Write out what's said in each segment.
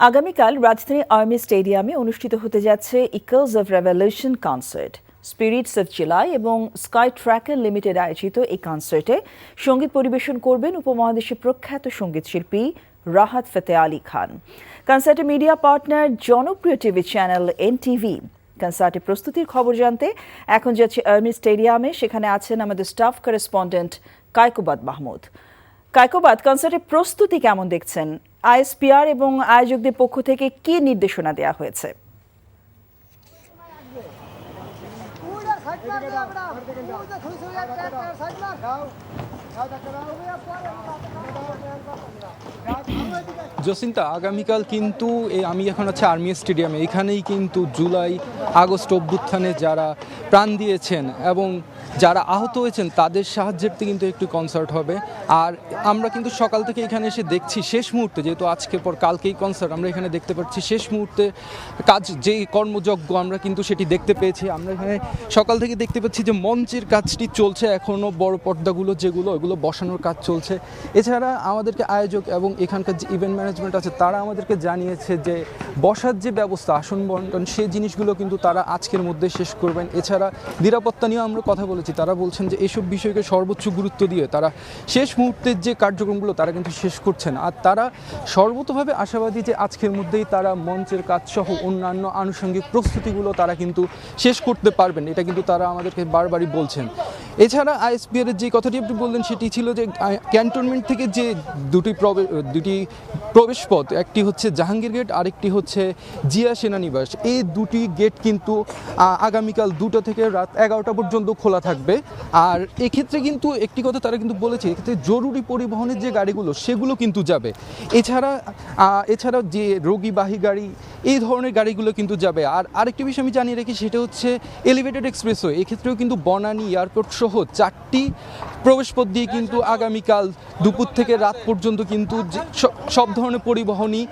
আগামীকাল রাজধানী আর্মি স্টেডিয়ামে অনুষ্ঠিত হতে যাচ্ছে equals of revolution concert. Spirits of July এবং স্কাই ট্র্যাকার লিমিটেড আয়োজিত এই কনসার্টে সঙ্গীত পরিবেশন করবেন উপমহাদেশের প্রখ্যাত সঙ্গীতশিল্পী রাহাত ফতেহ আলী খান। কনসার্টে মিডিয়া পার্টনার জনপ্রিয় টিভি চ্যানেল এনটিভি। কনসার্টের প্রস্তুতির খবর জানতে এখন যাচ্ছে আর্মি স্টেডিয়ামে। সেখানে আছেন আমাদের স্টাফ করেসপন্ডেন্ট কায়কোবাদ মাহমুদ। কায়কোবাদ, কনসার্টের প্রস্তুতি কেমন দেখছেন? আইএসপিআর এবং আয়োজকদের পক্ষ থেকে কি নির্দেশনা দেওয়া হয়েছে? জসিন্তা, আগামীকাল কিন্তু আমি এখন আছি আর্মি স্টেডিয়ামে। এখানেই কিন্তু জুলাই আগস্ট অভ্যুত্থানে যারা প্রাণ দিয়েছেন এবং যারা আহত হয়েছেন তাদের সাহায্যার্থে কিন্তু একটু কনসার্ট হবে। আর আমরা কিন্তু সকাল থেকে এখানে এসে দেখছি শেষ মুহূর্তে, যেহেতু আজকের পর কালকেই কনসার্ট, আমরা এখানে দেখতে পাচ্ছি শেষ মুহূর্তে কাজ, যেই কর্মযজ্ঞ আমরা কিন্তু সেটি দেখতে পেয়েছি। আমরা এখানে সকাল থেকে দেখতে পাচ্ছি যে মঞ্চের কাজটি চলছে, এখনও বড় পর্দাগুলো ওগুলো বসানোর কাজ চলছে। এছাড়া আমাদেরকে আয়োজক এবং এখানকার যে ইভেন্ট ম্যানেজমেন্ট আছে তারা আমাদেরকে জানিয়েছে যে বসার যে ব্যবস্থা, আসন বন্টন, সেই জিনিসগুলো কিন্তু তারা আজকের মধ্যে শেষ করবেন। এছাড়া নিরাপত্তা নিয়েও আমরা কথা বলেছি, তারা বলছেন যে এসব বিষয়কে সর্বোচ্চ গুরুত্ব দিয়ে তারা শেষ মুহূর্তের যে কার্যক্রমগুলো তারা কিন্তু শেষ করছেন। আর তারা সর্বতভাবে আশাবাদী যে আজকের মধ্যেই তারা মঞ্চের কাজ সহ অন্যান্য আনুষঙ্গিক প্রস্তুতিগুলো তারা কিন্তু শেষ করতে পারবেন, এটা কিন্তু তারা আমাদেরকে বারবারই বলছেন। এছাড়া আইএসপিআর এর যে কথাটি আপনি বললেন সেটি ছিল যে ক্যান্টনমেন্ট থেকে যে দুটি প্রবেশ পথ, একটি হচ্ছে জাহাঙ্গীর গেট, আরেকটি হচ্ছে জিয়া সেনানিবাস, এই দুটি গেট কিন্তু আগামীকাল 2টা থেকে রাত 11টা পর্যন্ত খোলা থাকবে। আর এক্ষেত্রে কিন্তু একটি কথা তারা কিন্তু বলেছে, এক্ষেত্রে জরুরি পরিবহনের যে গাড়িগুলো সেগুলো কিন্তু যাবে। এছাড়া যে রোগীবাহী গাড়ি, এই ধরনের গাড়িগুলো কিন্তু যাবে। আর আরেকটি বিষয় আমি জানিয়ে রাখি, সেটা হচ্ছে এলিভেটেড এক্সপ্রেসওয়ে, এক্ষেত্রেও কিন্তু বনানী এয়ারপোর্ট সহ 4টি প্রবেশপথ দিয়ে কিন্তু আগামীকাল দুপুর থেকে রাত পর্যন্ত কিন্তু সব ধরনের পরিবহনই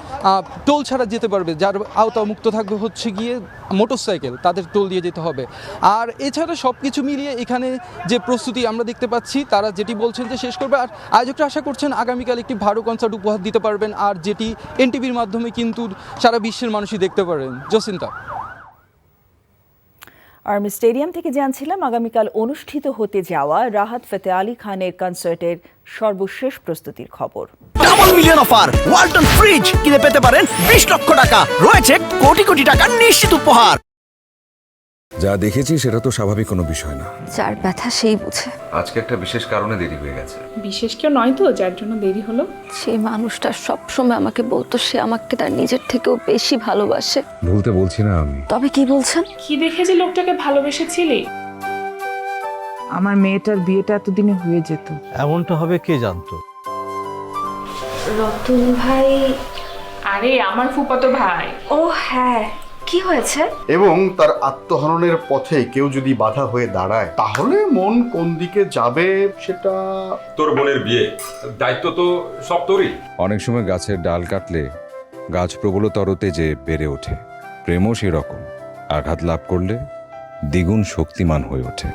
টোল ছাড়া যেতে পারবে। যার আওতামুক্ত থাকবে হচ্ছে গিয়ে মোটরসাইকেল, তাদের টোল দিয়ে যেতে হবে। আর এছাড়া সব কিছু মিলিয়ে এখানে যে প্রস্তুতি আমরা দেখতে পাচ্ছি, তারা যেটি বলছেন যে শেষ করবে। আর আয়োজকরা আশা করছেন আগামীকাল একটি ভালো কনসার্ট উপহার দিতে পারবেন, আর যেটি এনটিভির মাধ্যমে কিন্তু সারা বিশ্বের মানুষই দেখতে পারেন। জসিন্তা, আর্মি স্টেডিয়াম থেকে জানছিলাম আগামীকাল অনুষ্ঠিত হতে যাওয়া রাহাত ফতেহ আলী খানের কনসার্টের সর্বশেষ প্রস্তুতির খবর। Double million offer, Walton fridge কিনে পেতে পারেন 20 লক্ষ টাকা, রয়েছে কোটি কোটি টাকার নিশ্চিত উপহার। যা দেখেছি সেটা তো স্বাভাবিক কোনো বিষয় না। যার ব্যথা সেই বুঝে। আজকে একটা বিশেষ কারণে দেরি হয়ে গেছে। বিশেষ কেউ নয় তো যার জন্য দেরি হলো? সেই মানুষটা সবসময় আমাকে বলতো সে আমাকে তার নিজের থেকেও বেশি ভালোবাসে। ভুলতে বলছি না আমি। তবে কি বলছেন? কি দেখে যে লোকটাকে ভালোবেসেছিলি? আমার মেয়েটার বিয়েটা এতদিনে হয়ে যেত। এমনটা হবে কে জানতো? রতন ভাই? আরে আমার ফুফাতো ভাই। ও হ্যাঁ, কি হয়েছে? এবং তার আত্মহননের পথে কেউ যদি বাধা হয়ে দাঁড়ায়, তাহলে মন কোন দিকে যাবে সেটা। তোর বোনের বিয়ে, দায়িত্ব তো সব তোরই। অনেক সময় গাছের ডাল কাটলে গাছ প্রবলতরতে যে বেড়ে ওঠে, প্রেমও সেরকম। আঘাত লাভ করলে দ্বিগুণ শক্তিমান হয়ে ওঠে।